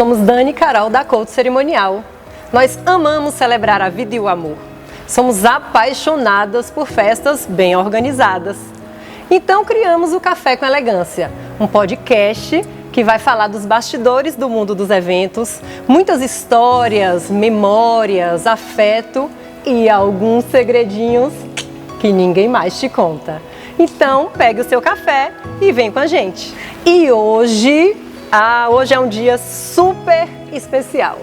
somos Dani e Carol da Couto Cerimonial. Nós amamos celebrar a vida e o amor. Somos apaixonadas por festas bem organizadas. Então criamos o Café com Elegância, um podcast que vai falar dos bastidores do mundo dos eventos, muitas histórias, memórias, afeto e alguns segredinhos que ninguém mais te conta. Então pegue o seu café e vem com a gente. E hoje é um dia super especial.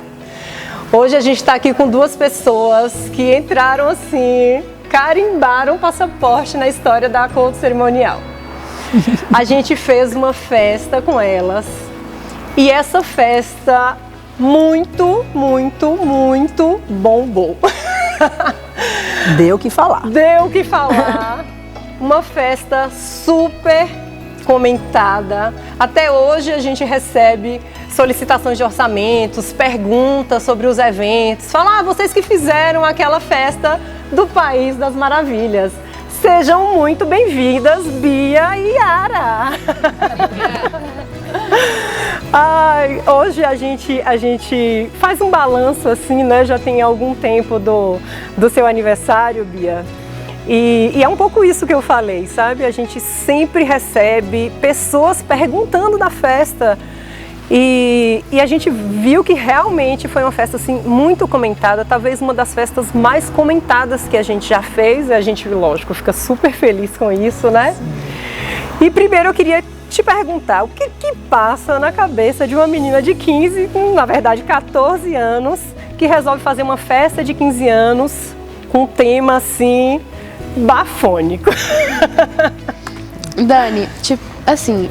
Hoje a gente está aqui com duas pessoas que entraram assim, carimbaram o passaporte na história da Couto Cerimonial. A gente fez uma festa com elas e essa festa muito bombou. Deu o que falar. Deu o que falar. Uma festa super comentada. Até hoje a gente recebe solicitações de orçamentos, perguntas sobre os eventos. Fala, vocês que fizeram aquela festa do País das Maravilhas. Sejam muito bem-vindas, Bia e Yara. Ai, hoje a gente faz um balanço assim, né? Já tem algum tempo do seu aniversário, Bia. E é um pouco isso que eu falei, sabe? A gente sempre recebe pessoas perguntando da festa. E a gente viu que realmente foi uma festa assim, muito comentada, talvez uma das festas mais comentadas que a gente já fez. E a gente, lógico, fica super feliz com isso, né? Sim. E primeiro eu queria te perguntar, o que passa na cabeça de uma menina de 15, na verdade 14 anos, que resolve fazer uma festa de 15 anos com um tema assim, bafônico? Dani, tipo, assim,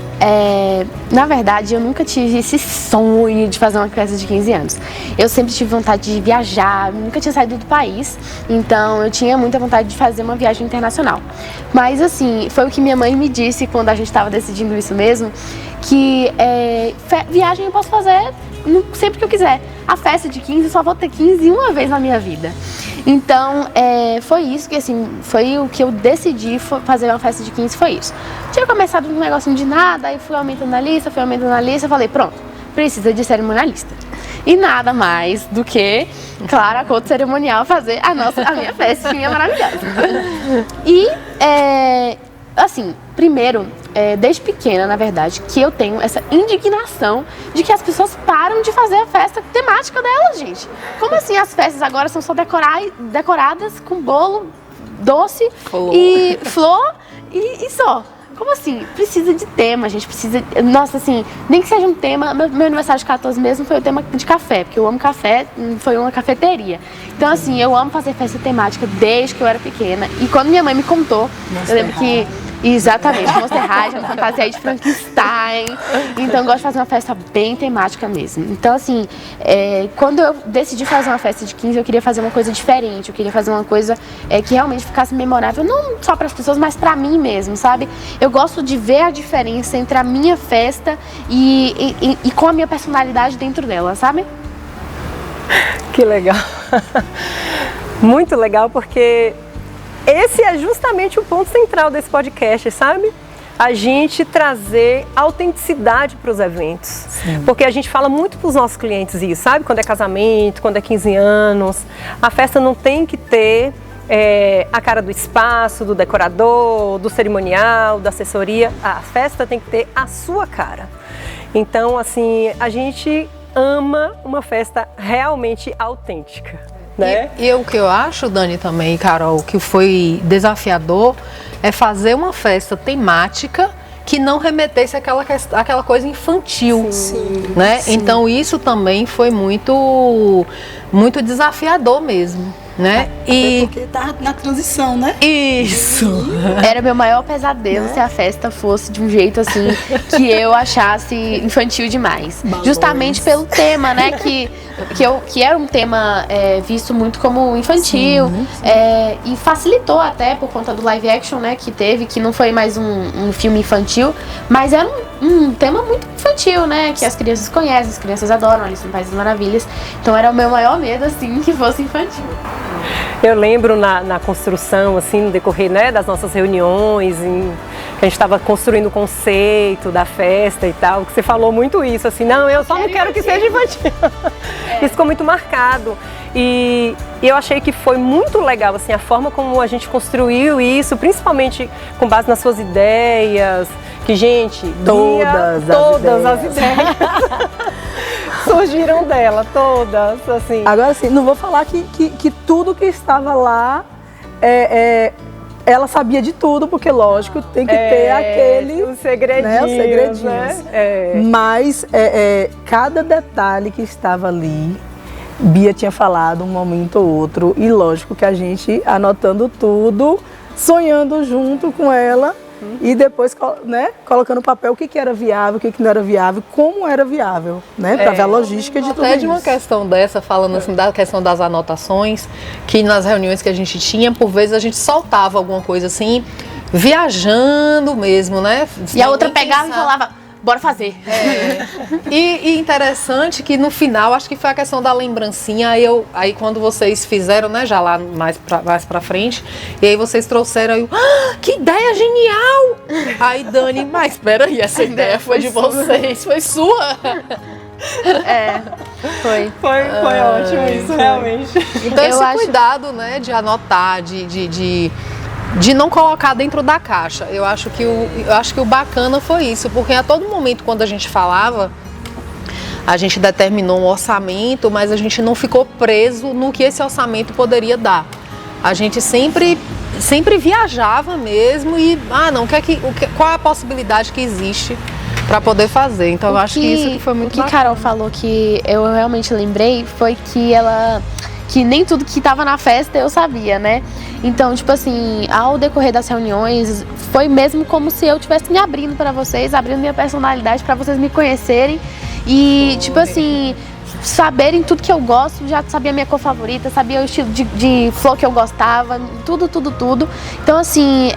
na verdade eu nunca tive esse sonho de fazer uma festa de 15 anos. Eu sempre tive vontade de viajar, nunca tinha saído do país, então eu tinha muita vontade de fazer uma viagem internacional. Mas assim, foi o que minha mãe me disse quando a gente estava decidindo isso mesmo, que viagem eu posso fazer sempre que eu quiser. A festa de 15 eu só vou ter 15 uma vez na minha vida. Então, foi isso que, assim, foi o que eu decidi fazer uma festa de 15, foi isso. Tinha começado um negocinho de nada, aí fui aumentando a lista, falei, pronto, precisa de cerimonialista. E nada mais do que, claro, a Couto Cerimonial fazer a minha festinha maravilhosa. E, assim, primeiro, desde pequena, na verdade, que eu tenho essa indignação de que as pessoas param de fazer a festa temática delas, gente. Como assim as festas agora são só decoradas com bolo, doce e flor e só? Como assim? Precisa de tema, gente, precisa... Nossa, assim, nem que seja um tema... Meu aniversário de 14 mesmo foi o tema de café, porque eu amo café, foi uma cafeteria. Então, assim, eu amo fazer festa temática desde que eu era pequena. E quando minha mãe me contou, eu lembro que... Exatamente, Monster High, uma fantasia aí de Frankenstein. Então eu gosto de fazer uma festa bem temática mesmo. Então assim, quando eu decidi fazer uma festa de 15, eu queria fazer uma coisa diferente. Eu queria fazer uma coisa que realmente ficasse memorável, não só para as pessoas, mas para mim mesmo, sabe? Eu gosto de ver a diferença entre a minha festa e com a minha personalidade dentro dela, sabe? Que legal. Muito legal, porque esse é justamente o ponto central desse podcast, sabe? A gente trazer autenticidade para os eventos. Sim. Porque a gente fala muito para os nossos clientes isso, sabe? Quando é casamento, quando é 15 anos, a festa não tem que ter a cara do espaço, do decorador, do cerimonial, da assessoria. A festa tem que ter a sua cara. Então, assim, a gente ama uma festa realmente autêntica. Né? E o que eu acho, Dani, também, Carol, que foi desafiador é fazer uma festa temática que não remetesse àquela coisa infantil, sim, né? Sim. Então isso também foi muito desafiador mesmo, né? Porque tá na transição, né? Isso! Era meu maior pesadelo, né? Se a festa fosse de um jeito assim que eu achasse infantil demais. Balões. Justamente pelo tema, né? Que era um tema visto muito como infantil, sim, sim. E facilitou até por conta do live action, né? Que teve, que não foi mais um filme infantil, mas era um tema muito infantil, né? Que as crianças conhecem, as crianças adoram, Alice no País das Maravilhas. Então era o meu maior medo, assim, que fosse infantil. Eu lembro na construção, assim, no decorrer, né, das nossas reuniões, que a gente estava construindo o conceito da festa e tal, que você falou muito isso, assim, não, eu só não quero que seja infantil. Isso ficou muito marcado. E eu achei que foi muito legal, assim, a forma como a gente construiu isso, principalmente com base nas suas ideias, que, gente, todas as ideias surgiram dela, todas, assim. Agora, assim, não vou falar que tudo que estava lá, ela sabia de tudo, porque, lógico, tem que ter aquele... Os segredinhos, né, os segredinhos. Né? Mas cada detalhe que estava ali, Bia tinha falado um momento ou outro, e lógico que a gente anotando tudo, sonhando junto com ela, e depois, né, colocando no papel o que era viável, o que não era viável, como era viável, né, para ver a logística de tudo isso. Até de uma questão dessa, falando assim, da questão das anotações, que nas reuniões que a gente tinha, por vezes a gente soltava alguma coisa assim, viajando mesmo, né? E a outra pegava e falava, bora fazer. E interessante que no final, acho que foi a questão da lembrancinha, aí quando vocês fizeram, né, já lá mais pra frente, e aí vocês trouxeram aí, que ideia genial! Aí Dani, mas espera aí, essa ideia foi de vocês, foi sua? Foi. Foi ótimo isso, realmente. Então Eu esse acho- cuidado, né, de anotar, de não colocar dentro da caixa. Eu acho que o bacana foi isso, porque a todo momento quando a gente falava, a gente determinou um orçamento, mas a gente não ficou preso no que esse orçamento poderia dar. A gente sempre viajava mesmo e, qual é a possibilidade que existe para poder fazer. Então eu acho que isso que foi muito O que bacana. Carol falou que eu realmente lembrei foi que nem tudo que estava na festa eu sabia, né? Então, tipo assim, ao decorrer das reuniões, foi mesmo como se eu estivesse me abrindo para vocês, abrindo minha personalidade para vocês me conhecerem e, tipo assim, saberem tudo que eu gosto, já sabia a minha cor favorita, sabia o estilo de flor que eu gostava, tudo. Então, assim,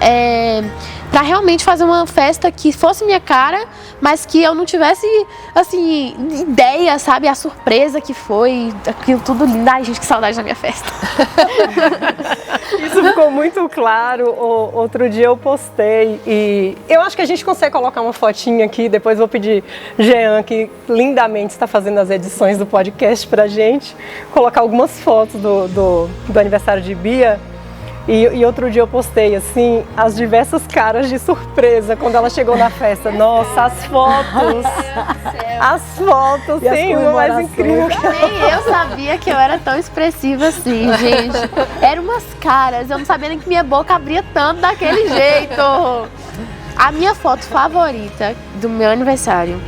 pra realmente fazer uma festa que fosse minha cara, mas que eu não tivesse, assim, ideia, sabe? A surpresa que foi, aquilo tudo lindo. Ai, gente, que saudade da minha festa. Isso ficou muito claro. Outro dia eu postei e eu acho que a gente consegue colocar uma fotinha aqui, depois vou pedir Jean, que lindamente está fazendo as edições do podcast pra gente, colocar algumas fotos do aniversário de Bia. E outro dia eu postei, assim, as diversas caras de surpresa quando ela chegou na festa. Nossa, as fotos! As fotos, tem uma mais incrível que a Nem eu sabia que eu era tão expressiva assim, gente. Eram umas caras, eu não sabia nem que minha boca abria tanto daquele jeito. A minha foto favorita do meu aniversário,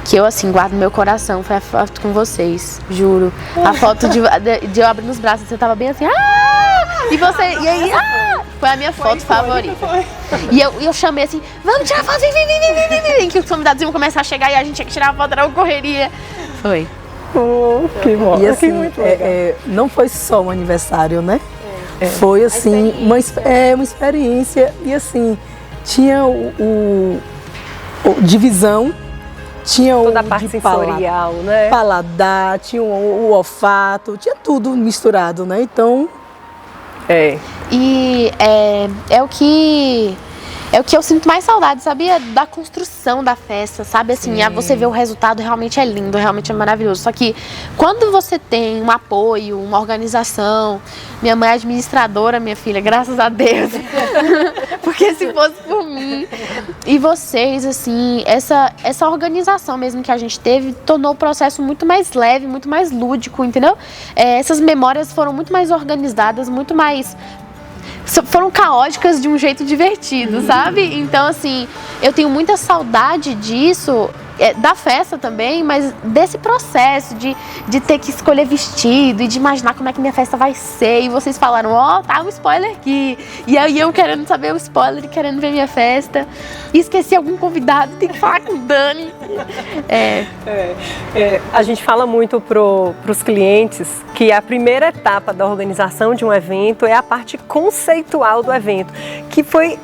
que eu, assim, guardo no meu coração, foi a foto com vocês, juro. A foto de eu abrindo os braços, você tava bem assim, e aí, foi a minha foto favorita. E eu chamei assim, vamos tirar foto, vem, que os convidados iam começar a chegar e a gente tinha que tirar a foto, era uma correria. Foi. que bom, E que assim, muito legal. não foi só um aniversário, né? Foi assim, uma experiência, e assim, tinha o divisão, tinha Toda a o parte de sensorial, né? paladar, tinha o olfato, tinha tudo misturado, né? Então, E é o que eu sinto mais saudade, sabia? Da construção da festa, sabe? Assim, você vê o resultado, realmente é lindo, realmente é maravilhoso. Só que quando você tem um apoio, uma organização, minha mãe é administradora, minha filha, graças a Deus. Porque se fosse por mim. E vocês, assim, essa organização mesmo que a gente teve, tornou o processo muito mais leve, muito mais lúdico, entendeu? Essas memórias foram muito mais organizadas, muito mais... foram caóticas de um jeito divertido, sabe? Então, assim, eu tenho muita saudade disso, da festa também, mas desse processo de ter que escolher vestido e de imaginar como é que minha festa vai ser. E vocês falaram, tá um spoiler aqui. E aí eu querendo saber o spoiler e querendo ver minha festa. E esqueci algum convidado, tem que falar com o Dani. A gente fala muito pros clientes que a primeira etapa da organização de um evento é a parte conceitual do evento, que foi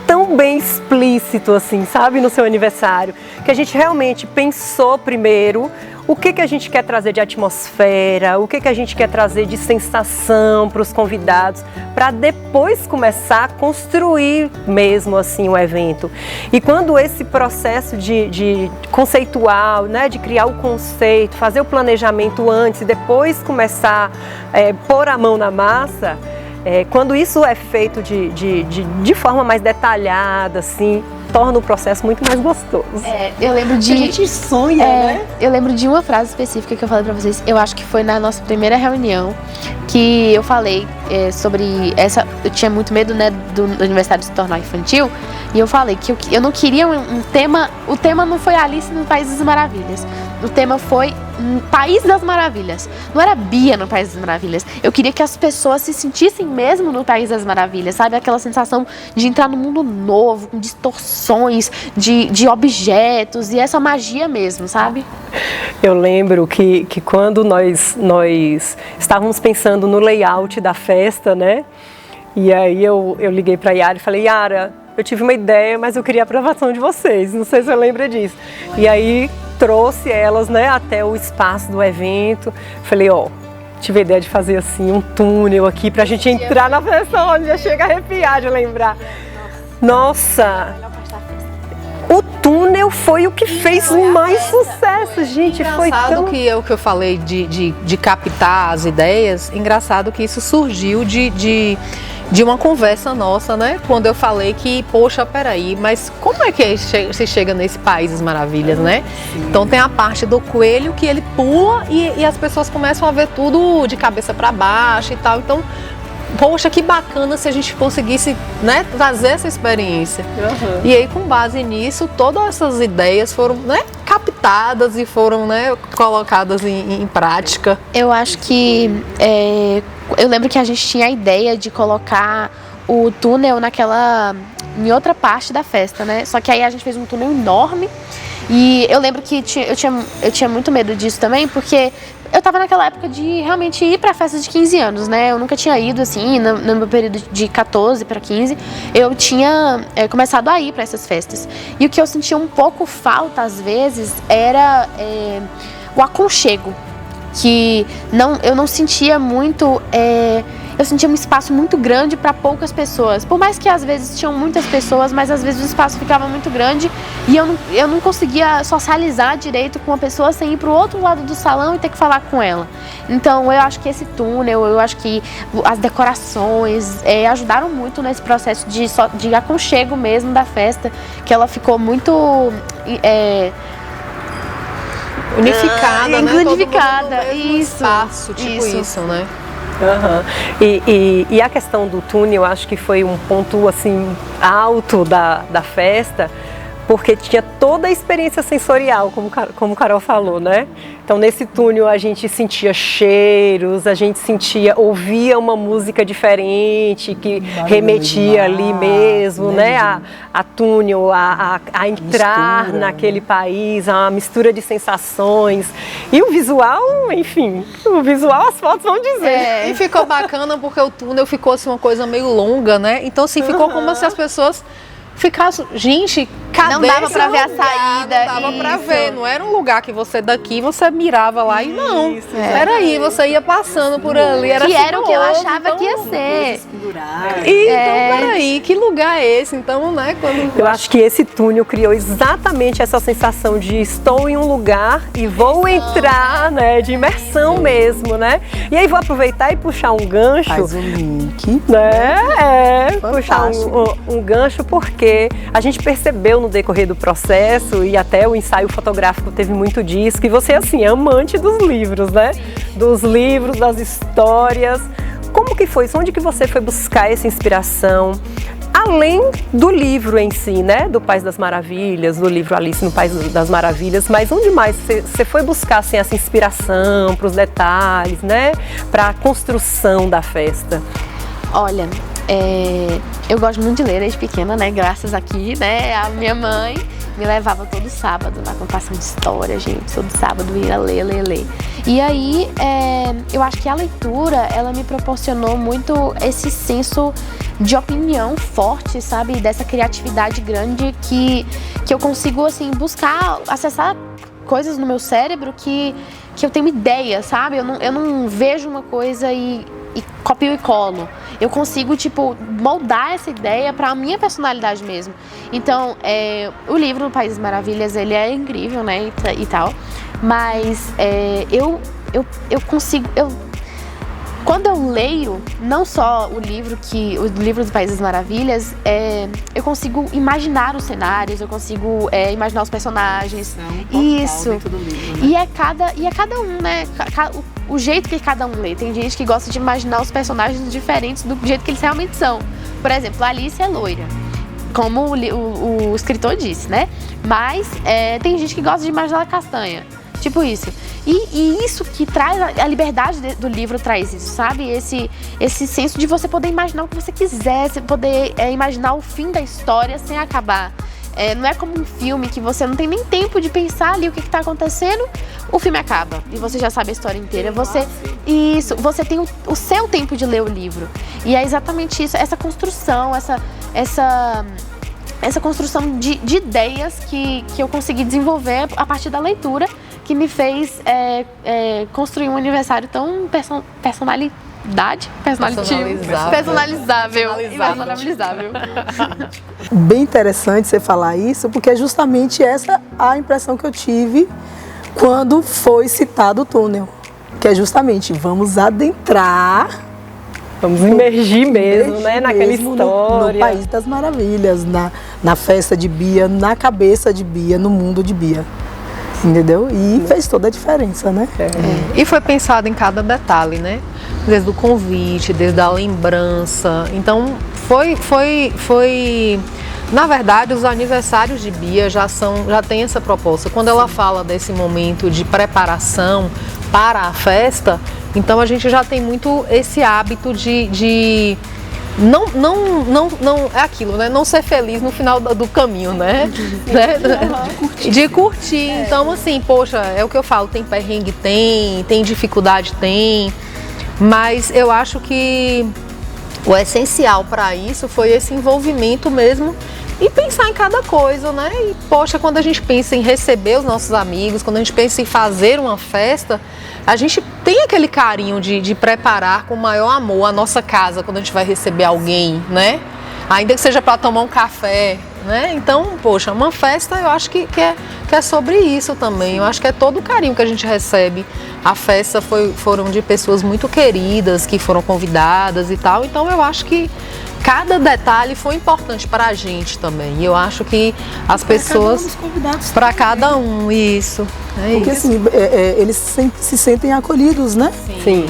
tão bem explícito, assim, sabe, no seu aniversário, que a gente realmente pensou primeiro o que a gente quer trazer de atmosfera, o que a gente quer trazer de sensação para os convidados, para depois começar a construir mesmo assim o evento. E quando esse processo de conceitual, né, de criar o conceito, fazer o planejamento antes e depois começar a pôr a mão na massa, quando isso é feito de forma mais detalhada, assim, torna o processo muito mais gostoso. Eu lembro de... A gente sonha, né? Eu lembro de uma frase específica que eu falei pra vocês, eu acho que foi na nossa primeira reunião, que eu falei sobre essa... Eu tinha muito medo, né, do aniversário se tornar infantil, e eu falei que eu não queria um tema... O tema não foi Alice no País das Maravilhas. O tema foi País das Maravilhas. Não era Bia no País das Maravilhas. Eu queria que as pessoas se sentissem mesmo no País das Maravilhas, sabe? Aquela sensação de entrar num mundo novo, com distorções de objetos e essa magia mesmo, sabe? Eu lembro que quando nós estávamos pensando no layout da festa, né? E aí eu liguei para a Yara e falei, Yara, eu tive uma ideia, mas eu queria a aprovação de vocês. Não sei se você lembra disso. E aí trouxe elas, né, até o espaço do evento. Falei, tive a ideia de fazer assim um túnel aqui pra gente entrar na festa. Olha, chega a arrepiar de lembrar. Nossa! O túnel foi o que fez mais sucesso, gente. Foi Engraçado tão... que é o que eu falei de captar as ideias. Engraçado que isso surgiu de uma conversa nossa, né? Quando eu falei que, poxa, peraí, mas como é que se chega nesse País das Maravilhas, né? Então tem a parte do coelho que ele pula e as pessoas começam a ver tudo de cabeça para baixo e tal. Então, poxa, que bacana se a gente conseguisse, né, trazer essa experiência. Uhum. E aí, com base nisso, todas essas ideias foram, né, captadas e foram, né, colocadas em prática. Eu acho que... eu lembro que a gente tinha a ideia de colocar o túnel em outra parte da festa, né? Só que aí a gente fez um túnel enorme e eu lembro que eu tinha muito medo disso também, porque eu tava naquela época de realmente ir pra festa de 15 anos, né? Eu nunca tinha ido, assim, no meu período de 14 para 15, eu tinha começado a ir pra essas festas. E o que eu sentia um pouco falta, às vezes, era o aconchego. Que eu não sentia muito, eu sentia um espaço muito grande para poucas pessoas. Por mais que às vezes tinham muitas pessoas, mas às vezes o espaço ficava muito grande e eu não conseguia socializar direito com uma pessoa sem ir para o outro lado do salão e ter que falar com ela. Então eu acho que esse túnel, eu acho que as decorações ajudaram muito nesse processo de aconchego mesmo da festa, que ela ficou muito... unificada, né? Unificada, Todo mundo no mesmo isso. espaço, tipo isso, né? Uhum. E a questão do túnel, acho que foi um ponto assim alto da festa, porque tinha toda a experiência sensorial, como Carol falou, né? Então nesse túnel a gente sentia cheiros, a gente ouvia uma música diferente que remetia ali mesmo, né? A túnel, a entrar naquele país, a mistura de sensações. E o visual, enfim, as fotos vão dizer. E ficou bacana porque o túnel ficou assim uma coisa meio longa, né? Então assim, ficou como se as pessoas ficassem, gente, cadê não dava pra ver a lugar? saída, Não dava pra isso. ver, não era um lugar que você daqui, você mirava lá e não. Isso, Peraí, você ia passando por ali, era que era o que eu sinuoso, achava então, que ia ser. E, então, peraí, que lugar é esse? Então, né, eu acho que esse túnel criou exatamente essa sensação de estou em um lugar e vou entrar, né, de imersão mesmo, né? E aí vou aproveitar e puxar um gancho. Faz um link. Né? Puxar Fantástico. um gancho, porque a gente percebeu no decorrer do processo e até o ensaio fotográfico teve muito disso, que você, assim, é amante dos livros, né? Dos livros, das histórias. Como que foi? Onde que você foi buscar essa inspiração? Além do livro em si, né? Do País das Maravilhas, do livro Alice no País das Maravilhas, mas onde mais você foi buscar assim, essa inspiração para os detalhes, né? Para a construção da festa? Olha, eu gosto muito de ler desde pequena, né? Graças aqui, né? A minha mãe me levava todo sábado na contação de história, gente. Todo sábado ia ler. E aí, eu acho que a leitura, ela me proporcionou muito esse senso de opinião forte, sabe? Dessa criatividade grande que eu consigo, assim, buscar, acessar coisas no meu cérebro que eu tenho ideia, sabe? Eu não vejo uma coisa e copio e colo. Eu consigo, tipo, moldar essa ideia para a minha personalidade mesmo. Então, o livro País das Maravilhas, ele é incrível, né, e tal. Mas eu consigo... Quando eu leio, não só o livro do País das Maravilhas, eu consigo imaginar os cenários, eu consigo imaginar os personagens. Isso. Do livro, né? E é cada um, né? O jeito que cada um lê. Tem gente que gosta de imaginar os personagens diferentes do jeito que eles realmente são. Por exemplo, a Alice é loira, como o escritor disse, né? Mas tem gente que gosta de imaginar ela castanha. Tipo isso. E isso que traz, a liberdade do livro traz isso, sabe? Esse senso de você poder imaginar o que você quiser, você poder imaginar o fim da história sem acabar. Não é como um filme que você não tem nem tempo de pensar ali o que está acontecendo, o filme acaba e você já sabe a história inteira. Você tem o seu tempo de ler o livro. E é exatamente isso, essa construção, essa construção de ideias que eu consegui desenvolver a partir da leitura, que me fez construir um aniversário tão personalizável. Bem interessante você falar isso, porque é justamente essa a impressão que eu tive quando foi citado o túnel. Que é justamente, vamos adentrar... Vamos imergir mesmo, né, naquela história. No País das Maravilhas, na festa de Bia, na cabeça de Bia, no mundo de Bia. Entendeu? E fez toda a diferença, né? E foi pensado em cada detalhe, né? Desde o convite, desde a lembrança. Então, foi... Na verdade, os aniversários de Bia já tem essa proposta. Quando ela fala desse momento de preparação para a festa, então a gente já tem muito esse hábito de não é aquilo, né? Não ser feliz no final do caminho, né? De curtir. Então, assim, poxa, é o que eu falo, tem perrengue, tem dificuldade, tem, mas eu acho que o essencial para isso foi esse envolvimento mesmo e pensar em cada coisa, né? E, poxa, quando a gente pensa em receber os nossos amigos, quando a gente pensa em fazer uma festa, a gente tem aquele carinho de preparar com o maior amor a nossa casa quando a gente vai receber alguém, né? Ainda que seja para tomar um café, né? Então, poxa, uma festa eu acho que é sobre isso também. Eu acho que é todo o carinho que a gente recebe. A festa foram de pessoas muito queridas, que foram convidadas e tal. Então, eu acho que cada detalhe foi importante para a gente também. E eu acho que as pessoas... Para cada um, isso. Porque isso. Assim, eles se sentem acolhidos, né? Sim,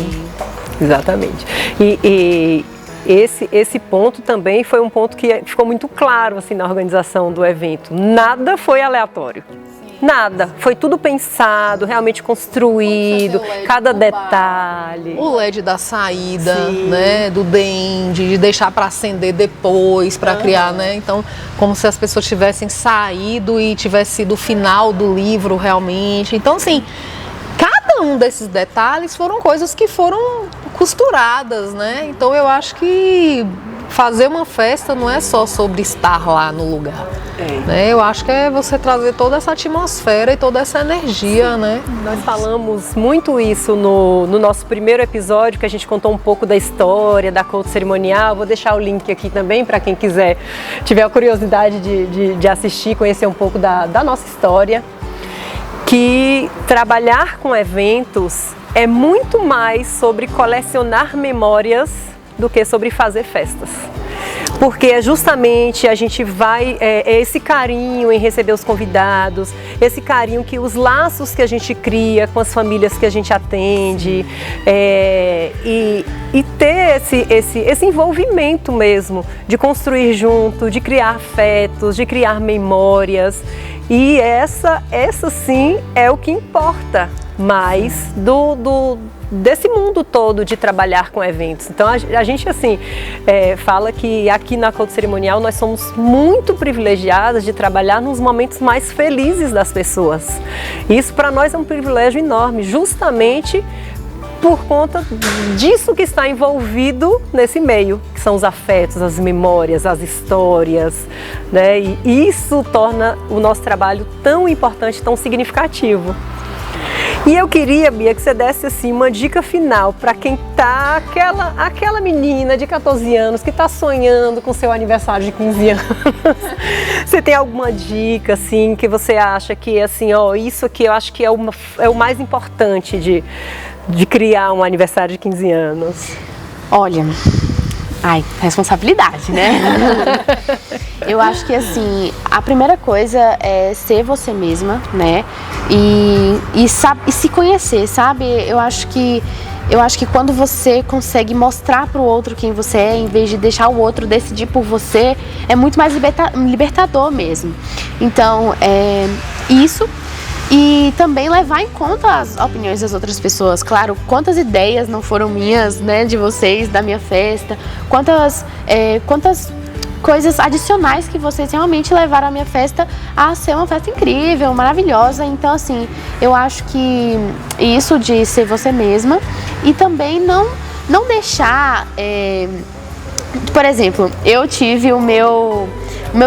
exatamente. E esse ponto também foi um ponto que ficou muito claro assim, na organização do evento. Nada foi aleatório. Nada, foi tudo pensado, realmente construído, cada detalhe. O LED da saída, né, do dende, de deixar para acender depois, para criar, né? Então, como se as pessoas tivessem saído e tivesse sido o final do livro realmente. Então, assim, cada um desses detalhes foram coisas que foram costuradas, né? Então, eu acho que fazer uma festa não é só sobre estar lá no lugar. Né? Eu acho que é você trazer toda essa atmosfera e toda essa energia, né? Nós falamos muito isso no nosso primeiro episódio, que a gente contou um pouco da história, da coach cerimonial. Vou deixar o link aqui também para quem tiver a curiosidade de assistir, conhecer um pouco da nossa história. Que trabalhar com eventos é muito mais sobre colecionar memórias do que sobre fazer festas. Porque é justamente a gente vai, esse carinho em receber os convidados, esse carinho que os laços que a gente cria com as famílias que a gente atende, e ter esse envolvimento mesmo, de construir junto, de criar afetos, de criar memórias. E essa sim é o que importa mais desse mundo todo de trabalhar com eventos. Então a gente assim fala que aqui na Coach Cerimonial nós somos muito privilegiadas de trabalhar nos momentos mais felizes das pessoas. Isso para nós é um privilégio enorme, justamente por conta disso que está envolvido nesse meio, que são os afetos, as memórias, as histórias, né? E isso torna o nosso trabalho tão importante, tão significativo. E eu queria, Bia, que você desse assim, uma dica final para quem tá, aquela menina de 14 anos que está sonhando com seu aniversário de 15 anos. Você tem alguma dica assim que você acha que assim, ó, isso aqui eu acho que é o mais importante de criar um aniversário de 15 anos? Olha, responsabilidade, né? Eu acho que assim, a primeira coisa é ser você mesma, né? E se conhecer, sabe? Eu acho que quando você consegue mostrar para o outro quem você é, em vez de deixar o outro decidir por você, é muito mais libertador mesmo. Então, isso. E também levar em conta as opiniões das outras pessoas. Claro, quantas ideias não foram minhas, né, de vocês, da minha festa, quantas coisas adicionais que vocês realmente levaram a minha festa a ser uma festa incrível, maravilhosa. Então, assim, eu acho que isso de ser você mesma e também não deixar... Por exemplo, eu tive o meu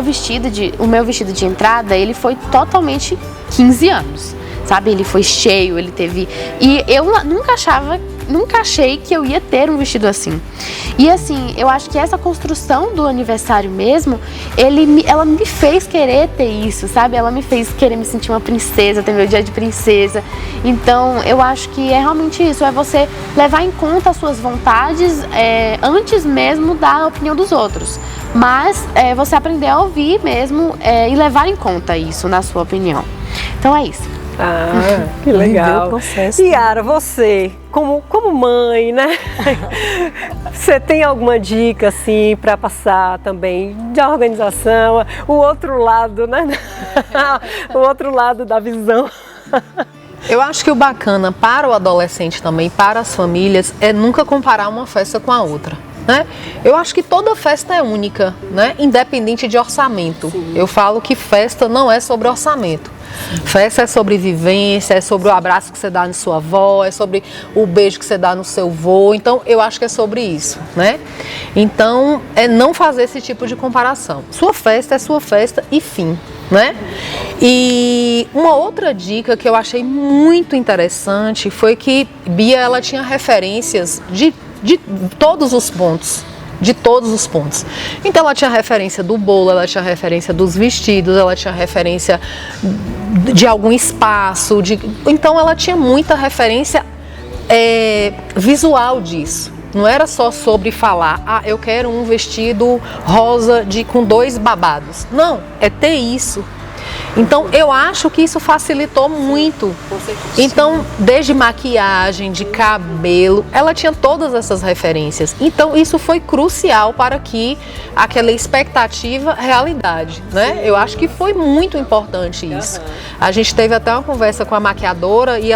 vestido de entrada, ele foi totalmente 15 anos, sabe? Ele foi cheio, ele teve... E eu nunca achei que eu ia ter um vestido assim. E assim, eu acho que essa construção do aniversário mesmo, ela me fez querer ter isso, sabe? Ela me fez querer me sentir uma princesa, ter meu dia de princesa. Então, eu acho que é realmente isso, é você levar em conta as suas vontades antes mesmo da opinião dos outros. Mas você aprender a ouvir mesmo e levar em conta isso na sua opinião. Então é isso. Ah, que legal. Yara, você, como mãe, né? Você tem alguma dica, assim, para passar também de organização, o outro lado, né? O outro lado da visão. Eu acho que o bacana para o adolescente também, para as famílias, é nunca comparar uma festa com a outra. Né? Eu acho que toda festa é única, né? Independente de orçamento. Sim. Eu falo que festa não é sobre orçamento. Festa é sobre vivência, é sobre o abraço que você dá na sua avó, é sobre o beijo que você dá no seu vô. Então, eu acho que é sobre isso, né? Então, é não fazer esse tipo de comparação. Sua festa é sua festa e fim, né? E uma outra dica que eu achei muito interessante foi que Bia, ela tinha referências de todos os pontos. De todos os pontos. Então ela tinha referência do bolo, ela tinha referência dos vestidos, ela tinha referência de algum espaço. Então ela tinha muita referência visual disso. Não era só sobre falar, eu quero um vestido rosa com 2 babados. Não, é ter isso. Então, eu acho que isso facilitou muito. Então, desde maquiagem, de cabelo, ela tinha todas essas referências. Então, isso foi crucial para que aquela expectativa realidade, né? Eu acho que foi muito importante isso. A gente teve até uma conversa com a maquiadora e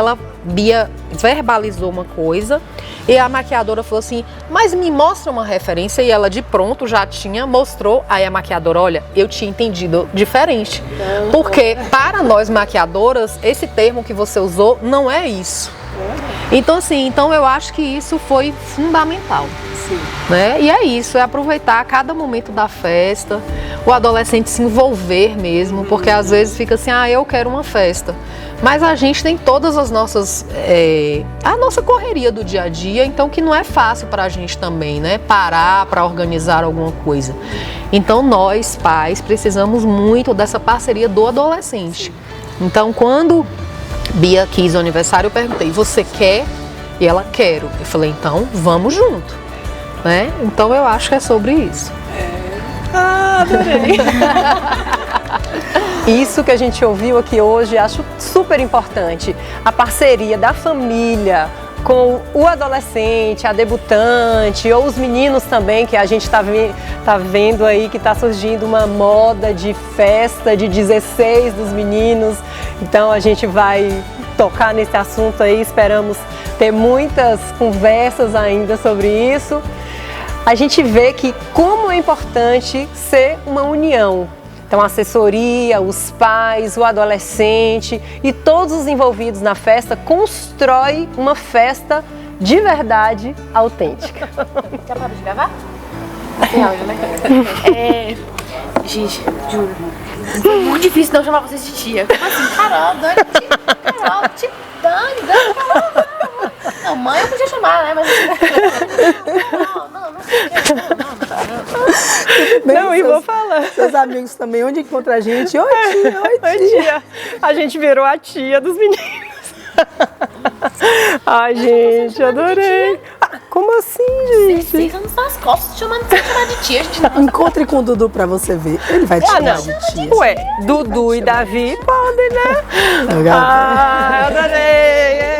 Bia verbalizou uma coisa e a maquiadora falou assim, mas me mostra uma referência, e ela de pronto já mostrou. Aí a maquiadora, olha, eu tinha entendido diferente, porque para nós maquiadoras, esse termo que você usou não é isso. Então assim, eu acho que isso foi fundamental. Sim. Né? E é isso, é aproveitar cada momento da festa, o adolescente se envolver mesmo, porque às vezes fica assim, eu quero uma festa. Mas a gente tem todas as nossas, a nossa correria do dia a dia, então que não é fácil para a gente também, né? Parar para organizar alguma coisa. Então nós, pais, precisamos muito dessa parceria do adolescente. Então quando Bia quis o aniversário, eu perguntei, você quer? E ela, quero. Eu falei, então vamos junto. Né? Então eu acho que é sobre isso. Adorei! Isso que a gente ouviu aqui hoje, acho super importante. A parceria da família com o adolescente, a debutante, ou os meninos também, que a gente tá vendo aí que está surgindo uma moda de festa de 16 dos meninos. Então a gente vai tocar nesse assunto aí, esperamos ter muitas conversas ainda sobre isso. A gente vê que como é importante ser uma união. Então, a assessoria, os pais, o adolescente e todos os envolvidos na festa constrói uma festa de verdade autêntica. Já parou de gravar? Tem áudio, né? Gente, juro. Foi muito difícil não chamar vocês de tia. Como assim? Carol, Dani, Dani, Carol. Não, mãe eu podia chamar, né? Mas não Bem, Não, e vou falar. Seus amigos também, onde encontra a gente? Oi, tia, oi, Oi, tia. tia. A gente virou a tia dos meninos. Ai, gente, adorei. Ah, como assim, gente? Vocês não são as costas chamando de tia, gente. Não. Encontre com o Dudu pra você ver. Ele vai te chamar de tia. Ué, Dudu e Davi podem, né? Legal. Ah, adorei. É.